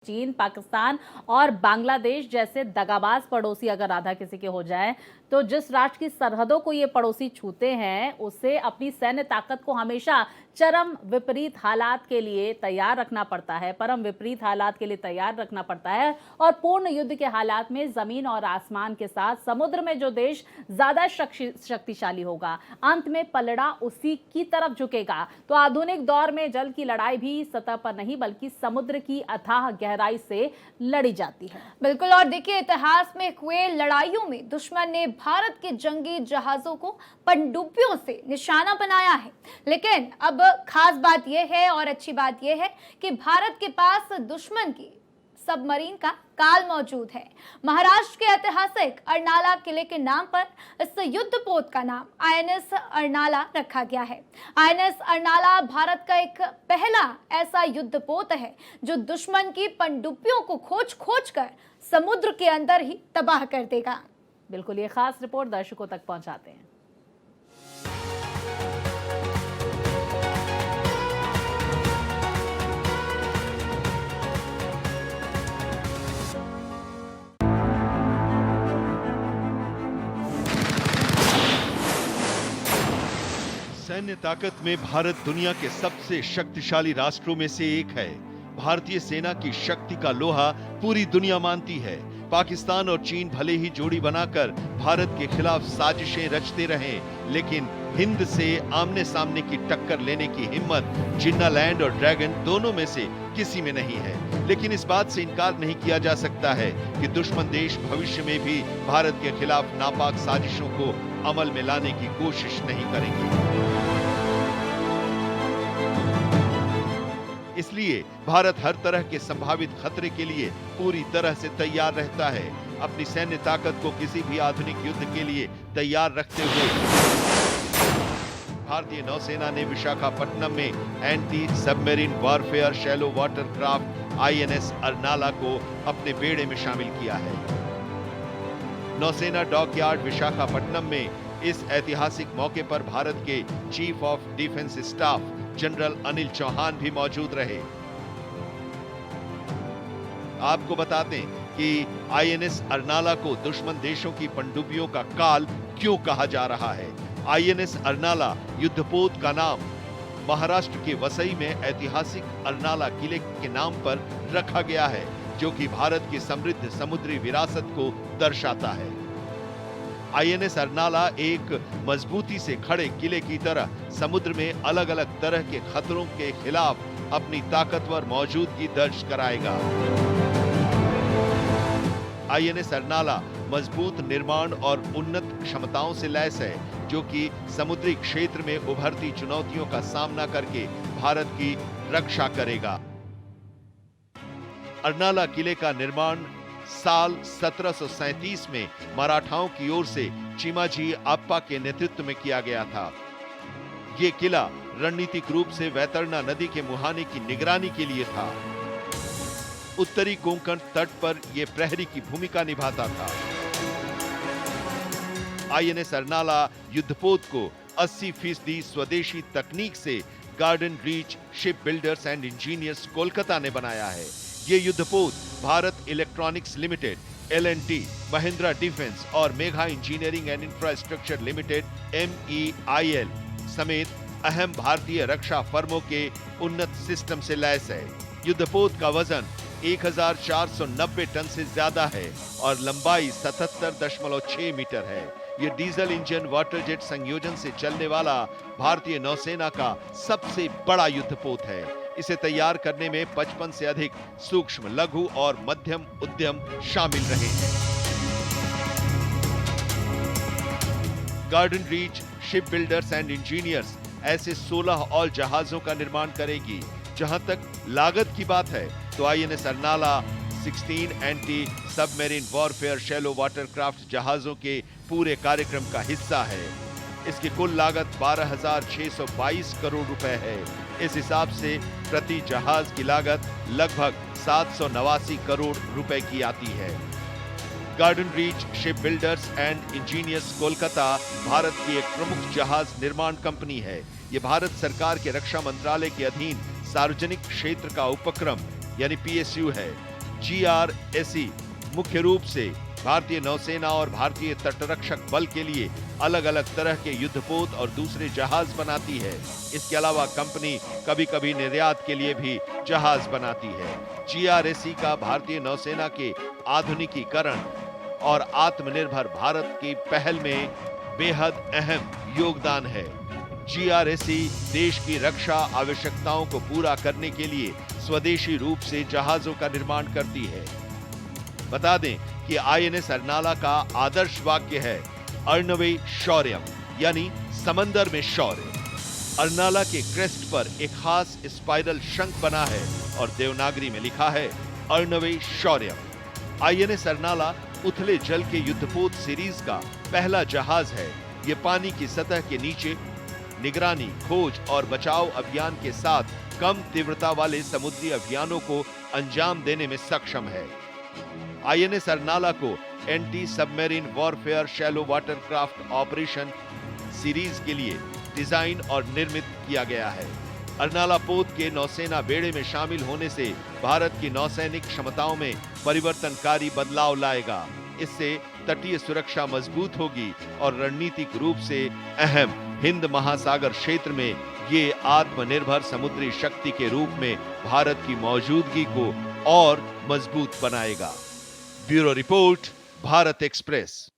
चीन, पाकिस्तान और बांग्लादेश जैसे दगाबाज पड़ोसी अगर आधा किसी के हो जाए तो जिस राष्ट्र की सरहदों को ये पड़ोसी छूते हैं उसे अपनी सैन्य ताकत को हमेशा चरम विपरीत हालात के लिए तैयार रखना पड़ता है, परम विपरीत हालात के लिए तैयार रखना पड़ता है। और पूर्ण युद्ध के हालात में जमीन और आसमान के साथ समुद्र में जो देश ज्यादा शक्तिशाली होगा अंत में पलड़ा उसी की तरफ झुकेगा। तो आधुनिक दौर में जल की लड़ाई भी सतह पर नहीं बल्कि समुद्र की अथाह गहराई से लड़ी जाती है। बिल्कुल। और देखिए, इतिहास में हुए लड़ाइयों में दुश्मन ने भारत के जंगी जहाजों को पनडुब्बियों से निशाना बनाया है, लेकिन अब खास बात यह है और अच्छी बात यह है कि भारत के पास दुश्मन की सबमरीन का काल मौजूद है। महाराष्ट्र के ऐतिहासिक अर्नाला किले के नाम पर इस युद्धपोत का नाम आईएनएस अर्नाला रखा गया है। आईएनएस अर्नाला भारत का एक पहला ऐसा युद्धपोत है जो दुश्मन की पनडुब्बियों को खोज खोज कर समुद्र के अंदर ही तबाह कर देगा। बिल्कुल, ये खास रिपोर्ट दर्शकों तक पहुंचाते हैं। सैन्य ताकत में भारत दुनिया के सबसे शक्तिशाली राष्ट्रों में से एक है। भारतीय सेना की शक्ति का लोहा पूरी दुनिया मानती है। पाकिस्तान और चीन भले ही जोड़ी बनाकर भारत के खिलाफ साजिशें रचते रहे, लेकिन हिंद से आमने सामने की टक्कर लेने की हिम्मत जिन्ना लैंड और ड्रैगन दोनों में से किसी में नहीं है। लेकिन इस बात से इनकार नहीं किया जा सकता है कि दुश्मन देश भविष्य में भी भारत के खिलाफ नापाक साजिशों को अमल में लाने की कोशिश नहीं करेंगे। इसलिए भारत हर तरह के संभावित खतरे के लिए पूरी तरह से तैयार रहता है। अपनी सैन्य ताकत को किसी भी आधुनिक युद्ध के लिए तैयार रखते हुए भारतीय नौसेना ने विशाखापट्टनम में anti submarine warfare shallow water craft INS Arnala को अपने बेड़े में शामिल किया है। नौसेना डॉकयार्ड विशाखापट्टनम में इस ऐतिहासिक मौके पर भारत के chief of defence staff general Anil Chauhan भी मौजूद रहे। आपको बता दें कि आईएनएस अर्नाला को दुश्मन देशों की पनडुब्बियों का काल क्यों कहा जा रहा है। आईएनएस अर्नाला युद्धपोत का नाम महाराष्ट्र के वसई में ऐतिहासिक अर्नाला किले के नाम पर रखा गया है, जो कि भारत की समृद्ध समुद्री विरासत को दर्शाता है। आईएनएस अर्नाला एक मजबूती से खड़े किले की तरह समुद्र में अलग अलग तरह के खतरों के खिलाफ अपनी ताकतवर मौजूदगी दर्ज कराएगा। आईएनएस अर्नाला मजबूत निर्माण और उन्नत क्षमताओं से लैस है, जो कि समुद्री क्षेत्र में उभरती चुनौतियों का सामना करके भारत की रक्षा करेगा। अर्नाला किले का निर्माण साल 1737 में मराठाओं की ओर से चिमाजी अप्पा के नेतृत्व में किया गया था। यह किला रणनीतिक रूप से वैतरणा नदी के मुहाने की निगरानी के लिए था। उत्तरी कोंकण तट पर यह प्रहरी की भूमिका निभाता था। आईएनएस अर्नाला युद्धपोत को 80% स्वदेशी तकनीक से Garden Reach Ship Builders and Engineers Kolkata ने बनाया है। ये युद्धपोत Bharat Electronics Limited, L&T, Mahindra Defence और Megha Engineering and Infrastructure Limited MEIL समेत अहम भारतीय रक्षा फर्मों के उन्नत सिस्टम से लैस है। युद्धपोत का वजन 1490 टन से ज्यादा है और लंबाई 77.6 मीटर है। ये डीजल इंजन वाटर जेट संयोजन से चलने वाला भारतीय नौसेना का सबसे बड़ा युद्धपोत है। इसे तैयार करने में 55 से अधिक सूक्ष्म, लघु और मध्यम उद्यम शामिल रहे हैं। Garden Reach Ship Builders and engineers ऐसे 16 और जहाजों का निर्माण करेगी। जहां तक लागत की बात है तो INS Arnala 16 anti submarine warfare shallow watercraft जहाजों के पूरे कार्यक्रम का हिस्सा है। इसकी कुल लागत 12,622 करोड़ रुपए है। इस हिसाब से प्रति जहाज की लागत लगभग 789 करोड़ रुपए की आती है। Garden Reach Ship Builders and Engineers Kolkata Bharat की एक प्रमुख जहाज निर्माण कंपनी है। ये भारत सरकार के रक्षा मंत्रालय के अधीन सार्वजनिक क्षेत्र का उपक्रम यानी PSU है। GRSE मुख्य रूप से भारतीय नौसेना और भारतीय तटरक्षक बल के लिए अलग अलग तरह के युद्धपोत और दूसरे जहाज बनाती है। इसके अलावा कंपनी कभी-कभी निर्यात के लिए भी जहाज बनाती है। GRSE का भारतीय नौसेना के आधुनिकीकरण और आत्मनिर्भर भारत की पहल में बेहद अहम योगदान है। GRSE देश की रक्षा आवश्यकताओं को पूरा करने के लिए स्वदेशी रूप से जहाजों का निर्माण करती है। बता दें कि INS अर्नाला का आदर्श वाक्य है अर्णवे शौर्यम, यानी समंदर में शौर्य। अर्नाला के क्रेस्ट पर एक खास स्पाइरल शंख बना है और देवनागरी में लिखा है अर्णवे शौर्यम। INS अर्नाला उथले जल के युद्धपोत सीरीज का पहला जहाज है। ये पानी की सतह के नीचे निगरानी, खोज और बचाव अभियान के साथ कम तीव्रता वाले समुद्री अभियानों को अंजाम देने में सक्षम है। INS अर्नाला को anti submarine warfare shallow watercraft operation series के लिए डिजाइन और निर्मित किया गया है। अर्नाला पोत के नौसेना बेड़े में शामिल होने से भारत की नौसैनिक क्षमताओं में परिवर्तनकारी बदलाव लाएगा। इससे तटीय सुरक्षा मजबूत होगी और रणनीतिक रूप से अहम हिंद महासागर क्षेत्र में ये आत्मनिर्भर समुद्री शक्ति के रूप में भारत की मौजूदगी को और मजबूत बनाएगा। Bureau report, Bharat express.